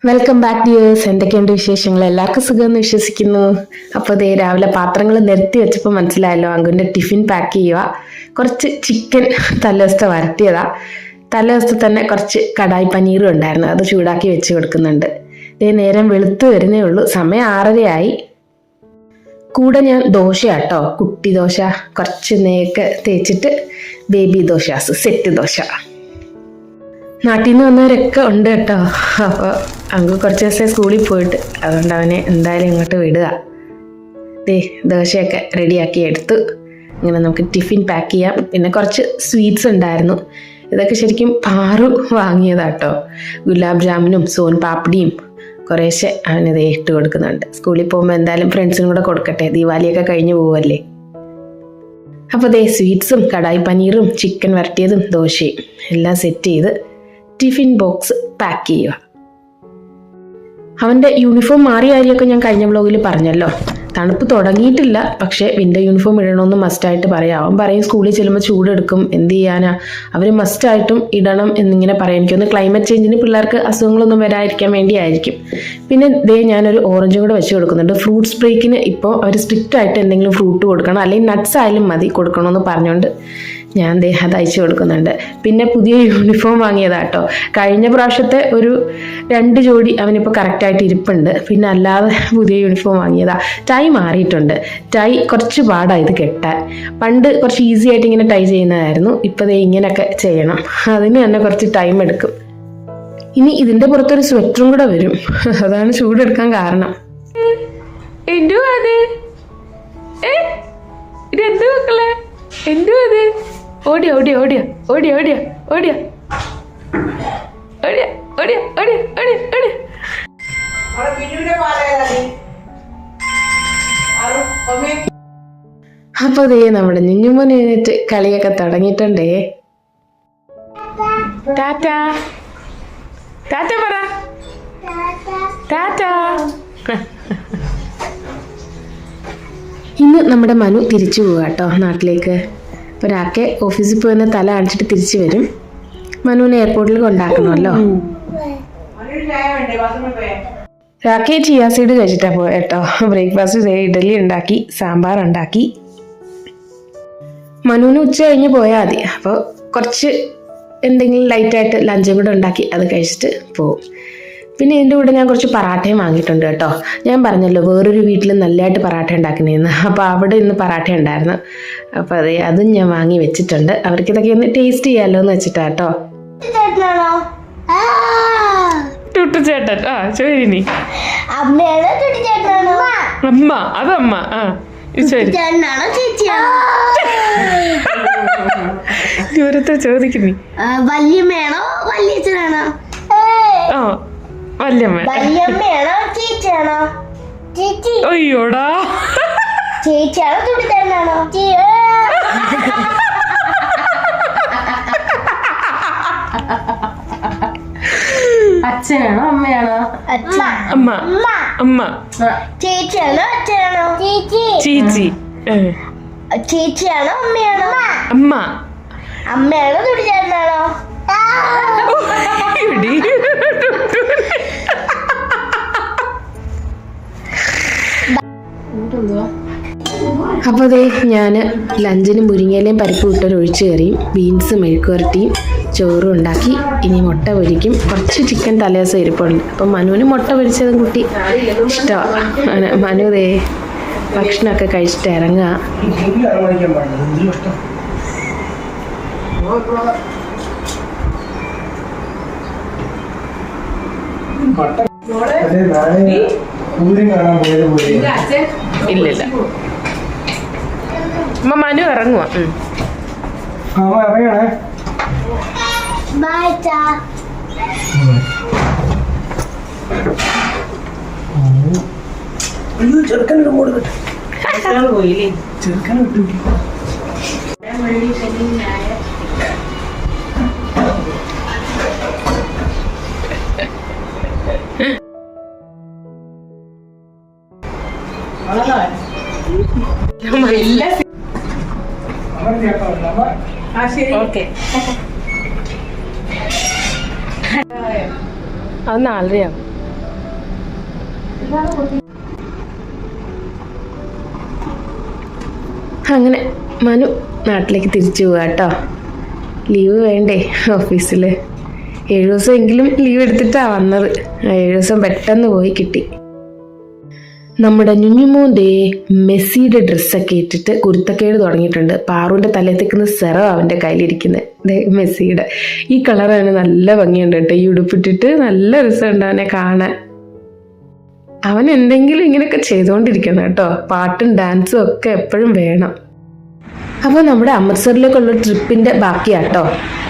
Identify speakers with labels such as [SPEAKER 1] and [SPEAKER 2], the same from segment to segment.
[SPEAKER 1] Welcome back dears. എന്തൊക്കെയുണ്ട് വിശേഷങ്ങൾ? എല്ലാവർക്കും സുഖമെന്ന് വിശ്വസിക്കുന്നു. അപ്പോൾ ദേ രാവിലെ പാത്രങ്ങൾ നിരത്തി വെച്ചപ്പോൾ മനസ്സിലായല്ലോ, അങ്കുവിൻ്റെ ടിഫിൻ പാക്ക് ചെയ്യുക. കുറച്ച് ചിക്കൻ തലേദിവസത്തെ വരട്ടിയതാ. തലേദിവസത്തെ തന്നെ കുറച്ച് കടായി പനീറും ഉണ്ടായിരുന്നു, അത് ചൂടാക്കി വെച്ച് കൊടുക്കുന്നുണ്ട്. ദേ നേരം വെളുത്ത് വരുന്നേ ഉള്ളൂ, സമയം 6:30 കൂടെ ഞാൻ ദോശയാട്ടോ, കുട്ടി ദോശ, കുറച്ച് നെയ്യൊക്കെ തേച്ചിട്ട് ബേബി ദോശാസ്, സെറ്റ് ദോശ. നാട്ടിൽ നിന്ന് വന്നവരൊക്കെ ഉണ്ട് കേട്ടോ. അപ്പോൾ അങ്കു കുറച്ച് ദിവസം സ്കൂളിൽ പോയിട്ട്, അതുകൊണ്ട് അവനെ എന്തായാലും ഇങ്ങോട്ട് വിടുക. ദോശയൊക്കെ റെഡിയാക്കി എടുത്തു. ഇങ്ങനെ നമുക്ക് ടിഫിൻ പാക്ക് ചെയ്യാം. പിന്നെ കുറച്ച് സ്വീറ്റ്സ് ഉണ്ടായിരുന്നു, ഇതൊക്കെ ശരിക്കും പാറു വാങ്ങിയതാട്ടോ. ഗുലാബ് ജാമുനും സോൻ പാപ്പടിയും കുറേശ്ശെ അവനത് ഇട്ട് കൊടുക്കുന്നുണ്ട്. സ്കൂളിൽ പോകുമ്പോൾ എന്തായാലും ഫ്രണ്ട്സിനും കൂടെ കൊടുക്കട്ടെ, ദീപാവലിയൊക്കെ കഴിഞ്ഞ് പോവല്ലേ. അപ്പോൾ സ്വീറ്റ്സും കടായി പനീറും ചിക്കൻ വരട്ടിയതും ദോശയും എല്ലാം സെറ്റ് ചെയ്ത് ടിഫിൻ ബോക്സ് പാക്ക് ചെയ്യുക. അവൻ്റെ യൂണിഫോം മാറിയ കാര്യമൊക്കെ ഞാൻ കഴിഞ്ഞ വ്ലോഗിൽ പറഞ്ഞല്ലോ. തണുപ്പ് തുടങ്ങിയിട്ടില്ല, പക്ഷേ വിൻ്റർ യൂണിഫോം ഇടണമെന്ന് മസ്റ്റായിട്ട് പറയാം. അവൻ പറയും സ്കൂളിൽ ചെല്ലുമ്പോൾ ചൂടെടുക്കും, എന്ത് ചെയ്യാനാ, അവർ മസ്റ്റായിട്ടും ഇടണം എന്നിങ്ങനെ പറയും. എനിക്കൊന്ന് ക്ലൈമറ്റ് ചേഞ്ചിന് പിള്ളേർക്ക് അസുഖങ്ങളൊന്നും വരാതിരിക്കാൻ വേണ്ടിയായിരിക്കും. പിന്നെ ഞാനൊരു ഓറഞ്ചും കൂടെ വെച്ച് കൊടുക്കുന്നുണ്ട്. ഫ്രൂട്ട്സ് ബ്രേക്കിന് ഇപ്പോൾ അവർ സ്ട്രിക്റ്റ് ആയിട്ട് എന്തെങ്കിലും ഫ്രൂട്ട് കൊടുക്കണം, അല്ലെങ്കിൽ നട്ട്സ് ആയാലും മതി കൊടുക്കണമെന്ന് പറഞ്ഞുകൊണ്ട് ഞാൻ അത് അയച്ചു കൊടുക്കുന്നുണ്ട്. പിന്നെ പുതിയ യൂണിഫോം വാങ്ങിയതാട്ടോ. കഴിഞ്ഞ പ്രാവശ്യത്തെ ഒരു 2 ജോഡി അവനിപ്പോൾ കറക്റ്റായിട്ട് ഇരിപ്പുണ്ട്. പിന്നെ അല്ലാതെ പുതിയ യൂണിഫോം വാങ്ങിയതാ. ടൈ മാറിയിട്ടുണ്ട്. ടൈ കുറച്ച് പാടാണ് ഇത് കെട്ടാൻ. പണ്ട് കുറച്ച് ഈസി ആയിട്ട് ഇങ്ങനെ ടൈ ചെയ്യുന്നതായിരുന്നു, ഇപ്പോൾ ഇങ്ങനെയൊക്കെ ചെയ്യണം. അതിന് തന്നെ കുറച്ച് ടൈം എടുക്കും. ഇനി ഇതിൻ്റെ പുറത്തൊരു സ്വെറ്ററും കൂടെ വരും, അതാണ് ചൂടെടുക്കാൻ കാരണം. ഇതെന്ത് മക്കളെ, എന്തോ അത് ഓടിയ ഓടിയ ഓടിയ ഓടിയ ഓടിയ ഓടിയ ഓടിയ ഓടിയ ഓടിയ ഓടിയ ഓടിയ. അപ്പൊ നമ്മുടെ നിഞ്ഞുമോൻ എഴുന്നേറ്റ് കളിയൊക്കെ തുടങ്ങിയിട്ടുണ്ടേ. ടാറ്റ ടാറ്റ പറ, ടാറ്റ. ഇന്ന് നമ്മുടെ മനു തിരിച്ചു പോവുക കേട്ടോ നാട്ടിലേക്ക്. ഒരാൾക്ക് ഓഫീസിൽ പോയി തല കാണിച്ചിട്ട് തിരിച്ചു വരും. മനുവിനെ എയർപോർട്ടിൽ കൊണ്ടാക്കണമല്ലോ. രാക്കെ ചിയാ സീഡ് കഴിച്ചിട്ടാണ് പോയത് കേട്ടോ. ബ്രേക്ക്ഫാസ്റ്റ് ഇഡലി ഉണ്ടാക്കി, സാമ്പാർ ഉണ്ടാക്കി. മനുവിന് ഉച്ച കഴിഞ്ഞ് പോയാൽ മതി. അപ്പോൾ കുറച്ച് എന്തെങ്കിലും ലൈറ്റായിട്ട് ലഞ്ചും കൂടെ ഉണ്ടാക്കി അത് കഴിച്ചിട്ട് പോവും. പിന്നെ ഇതിൻ്റെ കൂടെ ഞാൻ കുറച്ച് പറാട്ടയും വാങ്ങിയിട്ടുണ്ട് കേട്ടോ. ഞാൻ പറഞ്ഞല്ലോ വേറൊരു വീട്ടിൽ നല്ലതായിട്ട് പറാട്ട ഉണ്ടാക്കുന്നതെന്ന്. അപ്പോൾ അവിടെ ഇന്ന് പറാട്ട ഉണ്ടായിരുന്നു. അപ്പോൾ അതും ഞാൻ വാങ്ങി വെച്ചിട്ടുണ്ട്. അവർക്ക് ഇതൊക്കെ ഒന്ന് ടേസ്റ്റ് ചെയ്യാമല്ലോ എന്ന് വെച്ചിട്ടാ കേട്ടോ. ടുട്ടു ചേട്ടൻ, ആ ശരി. അമ്മ, അതമ്മ. ആ ശരി, ദൂരത്തെ ചോദിക്കുന്നേ.
[SPEAKER 2] വല്യമ്മയാണോ വല്യച്ഛനാണോ?
[SPEAKER 1] ആ വല്യമ്മ.
[SPEAKER 2] വല്യമ്മയാണോ ചേച്ചിയാണോ? ചേച്ചി.
[SPEAKER 1] അയ്യോടാ,
[SPEAKER 2] ചേച്ചിയാണോ തുടിച്ചാണോ?
[SPEAKER 3] അച്ഛനാണോ അമ്മയാണോ?
[SPEAKER 1] അമ്മ. അമ്മ.
[SPEAKER 2] ചേച്ചിയാണോ അച്ഛനാണോ?
[SPEAKER 1] ചേച്ചി.
[SPEAKER 2] ചേച്ചിയാണോ അമ്മയാണോ?
[SPEAKER 1] അമ്മ.
[SPEAKER 2] അമ്മയാണോ തുടിച്ചാണോ?
[SPEAKER 1] അപ്പോൾ ഞാൻ ലഞ്ചിന് മുരിങ്ങയിലയും പരിപ്പ് ഇട്ടൊരു ഒഴിച്ചു കറിയും ബീൻസ് മെഴുക്ക് വരട്ടിയും ചോറും ഉണ്ടാക്കി. ഇനി മുട്ട പൊരിക്കും. കുറച്ച് ചിക്കൻ തലേദിവസം ഇരിപ്പുണ്ട്. അപ്പം മനുവിന് മുട്ട പൊരിച്ചതും കുട്ടി ഇഷ്ടമാണ്. മനു ഭക്ഷണമൊക്കെ കഴിച്ചിട്ട് ഇറങ്ങുക. ഇല്ലില്ല, അമ്മ മനു ഇറങ്ങുക.
[SPEAKER 3] ചെറുക്കനൊരു മോട് കിട്ടും. ചെറുക്കൻ കിട്ടും.
[SPEAKER 1] ഓക്കെ, അത് 4:30. അങ്ങനെ മനു നാട്ടിലേക്ക് തിരിച്ചു പോവാ കേട്ടോ. ലീവ് വേണ്ടേ ഓഫീസിൽ? 7 ദിവസമെങ്കിലും ലീവ് എടുത്തിട്ടാണ് വന്നത്. 7 ദിവസം പെട്ടെന്ന് പോയി കിട്ടി. നമ്മുടെ ഞുഞ്ഞുമോൻ്റെ മെസ്സിയുടെ ഡ്രസ്സൊക്കെ ഇട്ടിട്ട് കുരുത്തക്കേട് തുടങ്ങിയിട്ടുണ്ട്. പാറുവിൻ്റെ തലത്തേക്കുന്ന സെറോ അവൻ്റെ കയ്യിലിരിക്കുന്നത് മെസ്സിയുടെ. ഈ കളർ അവന് നല്ല ഭംഗിയുണ്ട് കേട്ടോ. ഈ ഉടുപ്പിട്ടിട്ട് നല്ല രസമുണ്ട് അവനെ കാണാൻ. അവൻ എന്തെങ്കിലും ഇങ്ങനെയൊക്കെ ചെയ്തുകൊണ്ടിരിക്കണം കേട്ടോ. പാട്ടും ഡാൻസും ഒക്കെ എപ്പോഴും വേണം. അപ്പോൾ നമ്മുടെ അമൃത്സറിലേക്കുള്ള ട്രിപ്പിൻ്റെ ബാക്കിയാട്ടോ.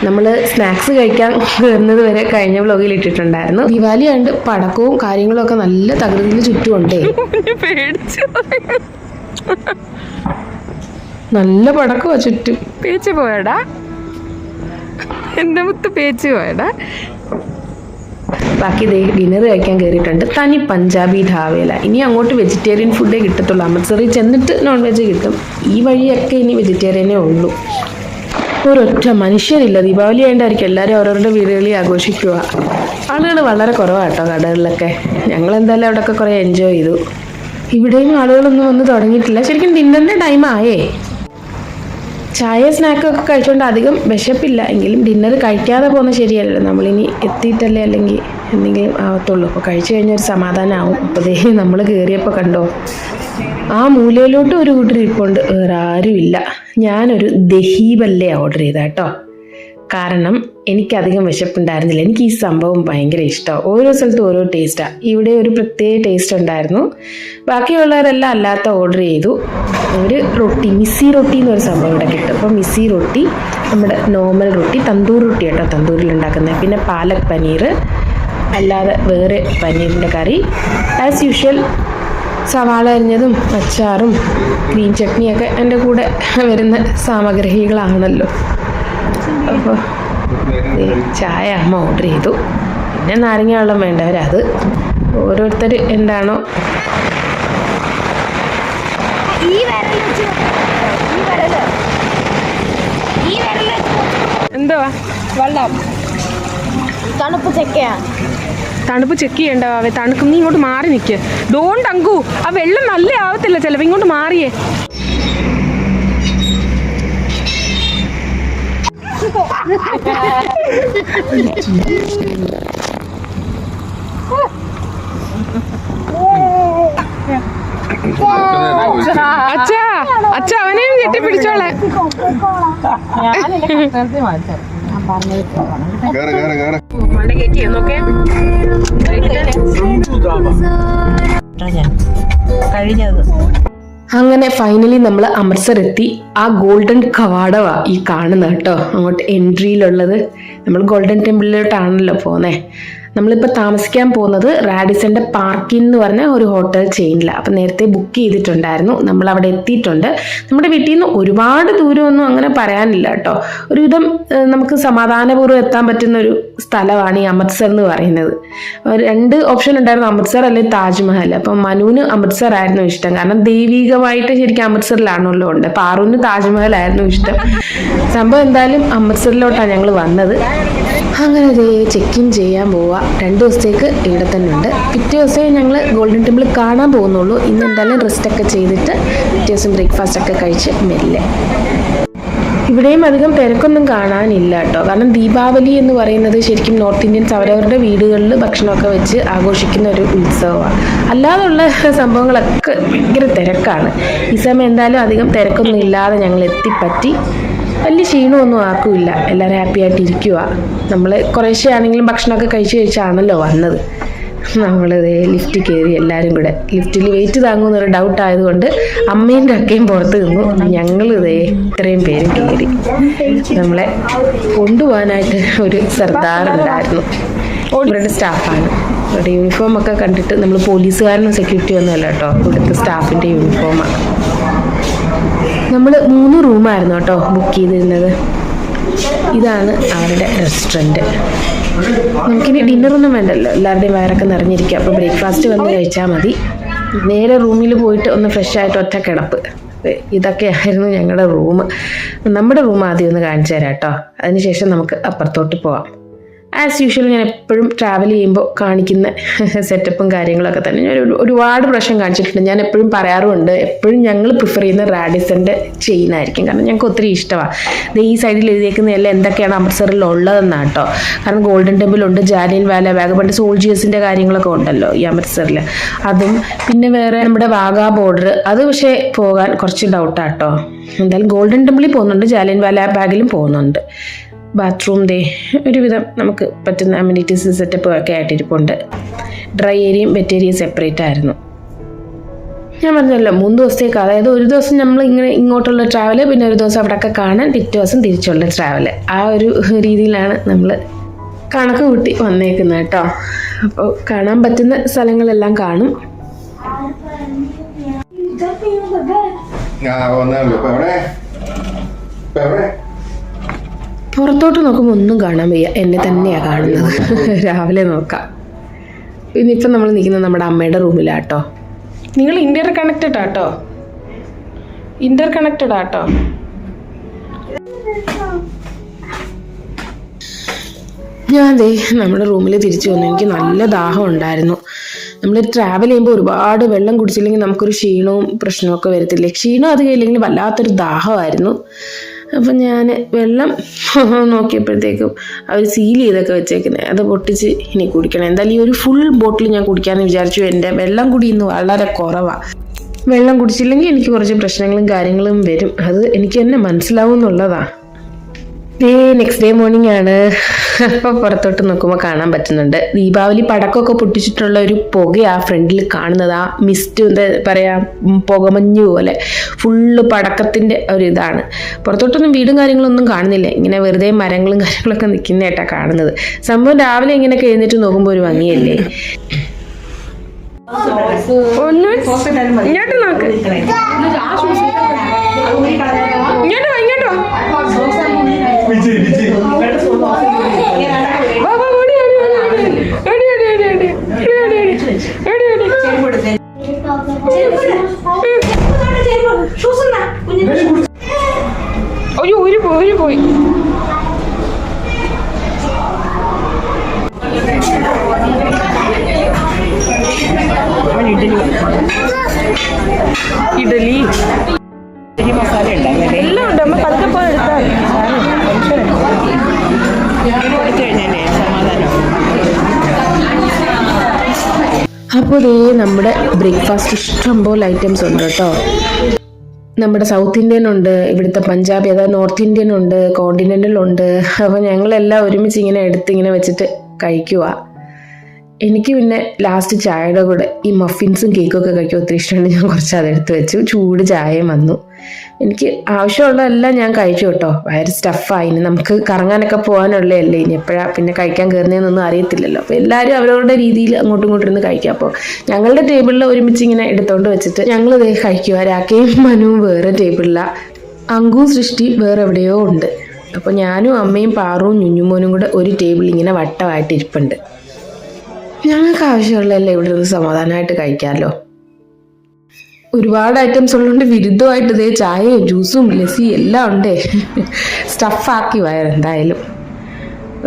[SPEAKER 1] നമ്മൾ സ്നാക്സ് കഴിക്കാൻ കയറുന്നത് വരെ കഴിഞ്ഞ വ്ലോഗിൽ ഇട്ടിട്ടുണ്ടായിരുന്നു. ദിവാലി ആയതുകൊണ്ട് പടക്കവും കാര്യങ്ങളും ഒക്കെ നല്ല തകൃതിയിൽ ചുറ്റുമുണ്ടേ. നല്ല പടക്കമാ ചുറ്റും. പേച്ച് പോയടാ, എൻ്റെ മുത്ത് പേച്ച് പോയടാ. ബാക്കി ഡിന്നർ കഴിക്കാൻ കയറിയിട്ടുണ്ട്. തനി പഞ്ചാബി ധാവേല. ഇനി അങ്ങോട്ട് വെജിറ്റേറിയൻ ഫുഡേ കിട്ടത്തുള്ളൂ. അമൃത്സറിൽ ചെന്നിട്ട് നോൺ വെജ് കിട്ടും. ഈ വഴിയൊക്കെ ഇനി വെജിറ്റേറിയനേ ഉള്ളൂ. ഒരൊറ്റ മനുഷ്യരില്ല. ദീപാവലി ആയതുകൊണ്ടായിരിക്കും എല്ലാവരും ഓരോരുടെ വീടുകളിൽ ആഘോഷിക്കുക. ആളുകൾ വളരെ കുറവാട്ടോ കടകളിലൊക്കെ. ഞങ്ങളെന്തായാലും അവിടെയൊക്കെ കുറേ എൻജോയ് ചെയ്തു. ഇവിടെയും ആളുകളൊന്നും വന്ന് തുടങ്ങിയിട്ടില്ല. ശരിക്കും ഡിന്നറിൻ്റെ ടൈം ആയേ. ചായ സ്നാക്കൊക്കെ കഴിച്ചുകൊണ്ട് അധികം വിശപ്പില്ല. എങ്കിലും ഡിന്നർ കഴിക്കാതെ പോകുന്നത് ശരിയല്ലല്ലോ. നമ്മളിനി എത്തിയിട്ടല്ലേ അല്ലെങ്കിൽ എന്തെങ്കിലും ആവത്തുള്ളൂ. അപ്പോൾ കഴിച്ചു കഴിഞ്ഞാൽ ഒരു സമാധാനമാവും. അപ്പോൾ നമ്മൾ കയറിയപ്പോൾ കണ്ടോ, ആ മൂലയിലോട്ട് ഒരു കൂട്ടർ ഇരിപ്പുണ്ട്. വേറെ ആരുമില്ല. ഞാനൊരു ദഹീബല്ലേ ഓർഡർ ചെയ്ത കേട്ടോ. കാരണം എനിക്കധികം വിശപ്പുണ്ടായിരുന്നില്ല. എനിക്ക് ഈ സംഭവം ഭയങ്കര ഇഷ്ടമാണ്. ഓരോ സ്ഥലത്തും ഓരോ ടേസ്റ്റാണ്. ഇവിടെ ഒരു പ്രത്യേക ടേസ്റ്റ് ഉണ്ടായിരുന്നു. ബാക്കിയുള്ളവരെല്ലാം അല്ലാത്ത ഓർഡർ ചെയ്തു. ഒരു റൊട്ടി, മിസ്സി റൊട്ടി എന്നൊരു സംഭവം ഇവിടെ കിട്ടും. അപ്പോൾ മിസ്സി റൊട്ടി, നമ്മുടെ നോർമൽ റൊട്ടി, തന്തൂർ റൊട്ടി കേട്ടോ, തന്തൂരിൽ ഉണ്ടാക്കുന്നത്. പിന്നെ പാലക് പനീർ, അല്ലാതെ വേറെ പനീറിൻ്റെ കറി, ആസ് യൂഷ്വൽ സവാള അരിഞ്ഞതും അച്ചാറും ഗ്രീൻ ചട്നിയൊക്കെ എൻ്റെ കൂടെ വരുന്ന സാമഗ്രികളാണല്ലോ. അപ്പോൾ ചായ അമ്മ ഓർഡർ ചെയ്തു. പിന്നെ നാരങ്ങ വെള്ളം വേണ്ടവരത്. ഓരോരുത്തർ എന്താണോ. എന്തുവാ വെള്ളം?
[SPEAKER 2] തണുപ്പ് ചെക്കയാ.
[SPEAKER 1] തണുപ്പ് ചെക്ക് ചെയ്യണ്ടാവേ. തണുക്കും. നീ ഇങ്ങോട്ട് മാറി നിൽക്ക്. ഡോണ്ട് അങ്കു. ആ വെള്ളം നല്ല ആവത്തില്ല ചിലപ്പോൾ. ഇങ്ങോട്ട് മാറിയേ. അച്ഛാ അച്ഛാ അവനെയും കെട്ടിപ്പിടിച്ചോളെ. മണ്ട കയറ്റി നോക്കേ. കഴിഞ്ഞത്. അങ്ങനെ ഫൈനലി നമ്മൾ അമൃത്സർ എത്തി. ആ ഗോൾഡൻ കവാടവാ ഈ കാണുന്നത് കേട്ടോ. അങ്ങോട്ട് എൻട്രിയിലുള്ളത്. നമ്മൾ ഗോൾഡൻ ടെമ്പിളിലോട്ടാണല്ലോ പോകുന്നത്. നമ്മളിപ്പോൾ താമസിക്കാൻ പോകുന്നത് റാഡിസൻ്റെ പാർക്കിൻ എന്ന് പറഞ്ഞ ഒരു ഹോട്ടൽ ചെയിനിലാണ്. അപ്പം നേരത്തെ ബുക്ക് ചെയ്തിട്ടുണ്ടായിരുന്നു. നമ്മൾ അവിടെ എത്തിയിട്ടുണ്ട്. നമ്മുടെ വീട്ടിൽ നിന്ന് ഒരുപാട് ദൂരമൊന്നും അങ്ങനെ പറയാനില്ല കേട്ടോ. ഒരുവിധം നമുക്ക് സമാധാനപൂർവ്വം എത്താൻ പറ്റുന്ന ഒരു സ്ഥലമാണ് ഈ അമൃത്സർ എന്ന് പറയുന്നത്. 2 ഓപ്ഷൻ ഉണ്ടായിരുന്നു, അമൃത്സർ അല്ലെങ്കിൽ താജ്മഹൽ. അപ്പം മനുവിന് അമൃത്സർ ആയിരുന്നു ഇഷ്ടം. കാരണം ദൈവികമായിട്ട് ശരിക്കും അമൃത്സറിലാണല്ലോ ഉണ്ട്. പാറുവിന് താജ്മഹൽ ആയിരുന്നു ഇഷ്ടം. സംഭവം എന്തായാലും അമൃത്സറിലോട്ടാണ് ഞങ്ങൾ വന്നത്. അങ്ങനെ ചെക്ക് ഇൻ ചെയ്യാൻ പോവുക. 2 ദിവസത്തേക്ക് ഇവിടെ തന്നെ ഉണ്ട്. പിറ്റേ ദിവസമേ ഞങ്ങൾ ഗോൾഡൻ ടെമ്പിൾ കാണാൻ പോകുന്നുള്ളൂ. ഇന്ന് എന്തായാലും റെസ്റ്റൊക്കെ ചെയ്തിട്ട് പിറ്റേ ദിവസം ബ്രേക്ക്ഫാസ്റ്റൊക്കെ കഴിച്ച് മെല്ലെ. ഇവിടെയും അധികം തിരക്കൊന്നും കാണാനില്ല കേട്ടോ. കാരണം ദീപാവലി എന്ന് പറയുന്നത് ശരിക്കും നോർത്ത് ഇന്ത്യൻസ് അവരവരുടെ വീടുകളിൽ ഭക്ഷണമൊക്കെ വെച്ച് ആഘോഷിക്കുന്ന ഒരു ഉത്സവമാണ്. അല്ലാതുള്ള സംഭവങ്ങളൊക്കെ ഭയങ്കര തിരക്കാണ്. ഈ സമയം എന്തായാലും അധികം തിരക്കൊന്നും ഇല്ലാതെ ഞങ്ങൾ എത്തിപ്പറ്റി. വലിയ ക്ഷീണമൊന്നും ആക്കുമില്ല. എല്ലാവരും ഹാപ്പി ആയിട്ട് ഇരിക്കുക. നമ്മൾ കുറേശ്ശെ ആണെങ്കിലും ഭക്ഷണമൊക്കെ കഴിച്ചാണല്ലോ വന്നത്. നമ്മൾ ലിഫ്റ്റ് കയറി എല്ലാവരും കൂടെ. ലിഫ്റ്റിൽ വെയിറ്റ് താങ്ങുമെന്നൊരു ഡൗട്ട് ആയതുകൊണ്ട് അമ്മേൻ്റെ അക്കയും പുറത്ത് നിന്നു. ഞങ്ങൾ ഇത്രയും പേരും കയറി. നമ്മളെ കൊണ്ടുപോകാനായിട്ട് ഒരു സർദാർ ഉണ്ടായിരുന്നു. ഇവരുടെ സ്റ്റാഫാണ്. ഇവരുടെ യൂണിഫോമൊക്കെ കണ്ടിട്ട് നമ്മൾ പോലീസുകാരനും സെക്യൂരിറ്റി ഒന്നും അല്ല കേട്ടോ. ഇവിടുത്തെ സ്റ്റാഫിൻ്റെ യൂണിഫോമാണ്. നമ്മൾ 3 റൂമായിരുന്നു കേട്ടോ ബുക്ക് ചെയ്തിരുന്നത്. ഇതാണ് അവരുടെ റെസ്റ്റോറൻറ്റ്. നമുക്കിനി ഡിന്നറൊന്നും വേണ്ടല്ലോ. എല്ലാവരുടെയും വയറൊക്കെ നിറഞ്ഞിരിക്കുക. അപ്പോൾ ബ്രേക്ക്ഫാസ്റ്റ് വന്ന് കഴിച്ചാൽ മതി. നേരെ റൂമിൽ പോയിട്ട് ഒന്ന് ഫ്രഷ് ആയിട്ട് ഒറ്റ കിടപ്പ്. ഇതൊക്കെയായിരുന്നു ഞങ്ങളുടെ റൂം. നമ്മുടെ റൂം ആദ്യം ഒന്ന് കാണിച്ചു തരാം കേട്ടോ. അതിനുശേഷം നമുക്ക് അപ്പുറത്തോട്ട് പോവാം. ആസ് യൂഷ്വൽ ഞാൻ എപ്പോഴും ട്രാവൽ ചെയ്യുമ്പോൾ കാണിക്കുന്ന സെറ്റപ്പും കാര്യങ്ങളൊക്കെ തന്നെ ഞാൻ ഒരുപാട് പ്രാവശ്യം കാണിച്ചിട്ടുണ്ട്. ഞാൻ എപ്പോഴും പറയാറുമുണ്ട്, എപ്പോഴും ഞങ്ങൾ പ്രിഫർ ചെയ്യുന്ന റാഡിസൻ്റെ ചെയിൻ ആയിരിക്കും. കാരണം ഞങ്ങൾക്ക് ഒത്തിരി ഇഷ്ടമാണ്. ഇത് ഈ സൈഡിൽ എഴുതിയേക്കുന്നതെല്ലാം എന്തൊക്കെയാണ് അമൃത്സറിൽ ഉള്ളതെന്നാണ് കേട്ടോ. കാരണം ഗോൾഡൻ ടെമ്പിൾ ഉണ്ട്, ജാലിയൻ വാല ബാഗ്, പണ്ട് സോൾജിയേഴ്സിൻ്റെ കാര്യങ്ങളൊക്കെ ഉണ്ടല്ലോ ഈ അമൃത്സറിൽ, അതും പിന്നെ വേറെ നമ്മുടെ വാഗാ ബോർഡർ, അത് പക്ഷേ പോകാൻ കുറച്ച് ഡൗട്ടാണ് കേട്ടോ. എന്തായാലും ഗോൾഡൻ ടെമ്പിളിൽ പോകുന്നുണ്ട്, ജാലിയൻ വാല ബാഗിലും പോകുന്നുണ്ട്. ബാത്റൂം ദേ ഒരുവിധം നമുക്ക് പറ്റുന്ന അമ്യൂണിറ്റീസ് സെറ്റപ്പ് ഒക്കെ ആയിട്ടിരിപ്പുണ്ട്. ഡ്രൈ ഏരിയയും വെറ്റ് ഏരിയയും സെപ്പറേറ്റ് ആയിരുന്നു. ഞാൻ പറഞ്ഞല്ലോ 3 ദിവസത്തേക്ക്, അതായത് ഒരു ദിവസം നമ്മൾ ഇങ്ങനെ ഇങ്ങോട്ടുള്ള ട്രാവല്, പിന്നെ ഒരു ദിവസം അവിടെയൊക്കെ കാണാൻ, പിറ്റേ ദിവസം തിരിച്ചുള്ള ട്രാവല്, ആ ഒരു രീതിയിലാണ് നമ്മൾ കണക്ക് കൂട്ടി വന്നേക്കുന്നത് കേട്ടോ. അപ്പോൾ കാണാൻ പറ്റുന്ന സ്ഥലങ്ങളെല്ലാം കാണും. പുറത്തോട്ട് നോക്കുമ്പോൾ ഒന്നും കാണാൻ വയ്യ, എന്നെ തന്നെയാണ് കാണുന്നത്. രാവിലെ നോക്കാം. പിന്നെ ഇപ്പം നമ്മൾ നിൽക്കുന്നത് നമ്മുടെ അമ്മയുടെ റൂമിലാട്ടോ. നിങ്ങൾ ഇന്റർ കണക്റ്റഡ് ആട്ടോ. ഞാൻ ദേ നമ്മുടെ റൂമിൽ തിരിച്ചു വന്നു. എനിക്ക് നല്ല ദാഹം ഉണ്ടായിരുന്നു. നമ്മൾ ട്രാവൽ ചെയ്യുമ്പോൾ ഒരുപാട് വെള്ളം കുടിച്ചില്ലെങ്കിൽ നമുക്കൊരു ക്ഷീണവും പ്രശ്നമൊക്കെ വരത്തില്ലേ. ക്ഷീണം അത് കഴിയില്ലെങ്കിൽ വല്ലാത്തൊരു ദാഹമായിരുന്നു. അപ്പം ഞാൻ വെള്ളം നോക്കിയപ്പോഴത്തേക്കും അവർ സീൽ ചെയ്തൊക്കെ വെച്ചേക്കുന്നത്, അത് പൊട്ടിച്ച് ഇനി കുടിക്കണം. എന്തായാലും ഈ ഒരു ഫുൾ ബോട്ടിൽ ഞാൻ കുടിക്കാമെന്ന് വിചാരിച്ചു. എൻ്റെ വെള്ളം കുടി ഇന്ന് വളരെ കുറവാണ്. വെള്ളം കുടിച്ചില്ലെങ്കിൽ എനിക്ക് കുറച്ച് പ്രശ്നങ്ങളും കാര്യങ്ങളും വരും, അത് എനിക്ക് തന്നെ മനസ്സിലാവും എന്നുള്ളതാണ്. നെക്സ്റ്റ് ഡേ മോർണിംഗ് ആണ്. അപ്പോൾ പുറത്തോട്ട് നോക്കുമ്പോൾ കാണാൻ പറ്റുന്നുണ്ട് ദീപാവലി പടക്കമൊക്കെ പൊട്ടിച്ചിട്ടുള്ള ഒരു പുക ആ ഫ്രണ്ടിൽ കാണുന്നത്. ആ മിസ്റ്റ് എന്താ പറയുക, പുകമഞ്ഞു പോലെ ഫുള്ള് പടക്കത്തിൻ്റെ ഒരു ഇതാണ്. പുറത്തോട്ടൊന്നും വീടും കാര്യങ്ങളൊന്നും കാണുന്നില്ല, ഇങ്ങനെ വെറുതെ മരങ്ങളും കാര്യങ്ങളൊക്കെ നിൽക്കുന്നതായിട്ടാണ് കാണുന്നത്. സംഭവം രാവിലെ ഇങ്ങനെയൊക്കെ എഴുന്നേറ്റ് നോക്കുമ്പോൾ ഒരു ഭംഗിയല്ലേ. ഇങ്ങോട്ട് നോക്ക്, ഇങ്ങോട്ടോ അയ്യോ ഒരു പോയി. ഇഡലി മസാല എല്ലാം ഉണ്ട്. അമ്മ പതുക്കെ പോയി എടുത്താൽ അപ്പോൾ ദേ നമ്മുടെ ബ്രേക്ക്ഫാസ്റ്റ് ഇഷ്ടംപോലെ ഐറ്റംസ് ഉണ്ട് കേട്ടോ. നമ്മുടെ സൗത്ത് ഇന്ത്യൻ ഉണ്ട്, ഇവിടുത്തെ പഞ്ചാബി അതായത് നോർത്ത് ഇന്ത്യൻ ഉണ്ട്, കോണ്ടിനെൻ്റൽ ഉണ്ട്. അപ്പോൾ ഞങ്ങളെല്ലാം ഒരുമിച്ച് ഇങ്ങനെ എടുത്ത് ഇങ്ങനെ വെച്ചിട്ട് കഴിക്കുക. എനിക്ക് പിന്നെ ലാസ്റ്റ് ചായയുടെ കൂടെ ഈ മഫിൻസും കേക്കൊക്കെ കഴിക്കാൻ ഒത്തിരി ഇഷ്ടമുണ്ട്. ഞാൻ കുറച്ച് അതെടുത്ത് വെച്ചു. ചൂട് ചായയും വന്നു. എനിക്ക് ആവശ്യമുള്ളതെല്ലാം ഞാൻ കഴിച്ചു കേട്ടോ. വയറ് സ്റ്റഫായി. ഇനി നമുക്ക് കറങ്ങാനൊക്കെ പോകാനുള്ളതല്ലേ, ഇനി എപ്പോഴാണ് പിന്നെ കഴിക്കാൻ കയറുന്നതെന്നൊന്നും അറിയത്തില്ലല്ലോ. അപ്പോൾ എല്ലാവരും അവരവരുടെ രീതിയിൽ അങ്ങോട്ടും ഇങ്ങോട്ടും ഇരുന്ന് കഴിക്കുക. അപ്പോൾ ഞങ്ങളുടെ ടേബിളിൽ ഒരുമിച്ച് ഇങ്ങനെ എടുത്തുകൊണ്ട് വെച്ചിട്ട് ഞങ്ങൾ ഇതേ കഴിക്കുക. രാക്കയും മനുവും വേറെ ടേബിളിലാണ്, അങ്കുവും സൃഷ്ടി വേറെ എവിടെയോ ഉണ്ട്. അപ്പോൾ ഞാനും അമ്മയും പാറുവും ഞുഞ്ഞുമോനും കൂടെ ഒരു ടേബിൾ ഇങ്ങനെ വട്ടമായിട്ട് ഇരിപ്പുണ്ട്. ഞങ്ങൾക്ക് ആവശ്യമുള്ളതല്ലേ ഇവിടെ നിന്ന് സമാധാനമായിട്ട് കഴിക്കാമല്ലോ. ഒരുപാട് ഐറ്റംസ് ഉള്ളതുകൊണ്ട് വിരുദ്ധമായിട്ട് ഇതേ ചായയും ജ്യൂസും ലസ്സിയും എല്ലാം ഉണ്ടേ. സ്റ്റഫാക്കി വയറെന്തായാലും.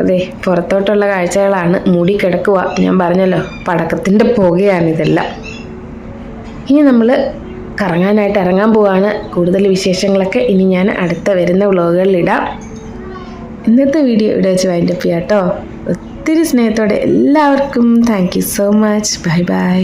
[SPEAKER 1] അതെ പുറത്തോട്ടുള്ള കാഴ്ചകളാണ്. മൂടി കിടക്കുക. ഞാൻ പറഞ്ഞല്ലോ പടക്കത്തിൻ്റെ പുകയാണ് ഇതെല്ലാം. ഇനി നമ്മൾ കറങ്ങാനായിട്ട് ഇറങ്ങാൻ പോവാണ്. കൂടുതൽ വിശേഷങ്ങളൊക്കെ ഇനി ഞാൻ അടുത്ത വരുന്ന വ്ളോഗുകളിലിടാം. ഇന്നത്തെ വീഡിയോ ഇവിടെ വെച്ച് വൈൻഡപ്പ് ചെയ്യാം കേട്ടോ. ഒത്തിരി സ്നേഹത്തോടെ എല്ലാവർക്കും thank you so much. Bye bye.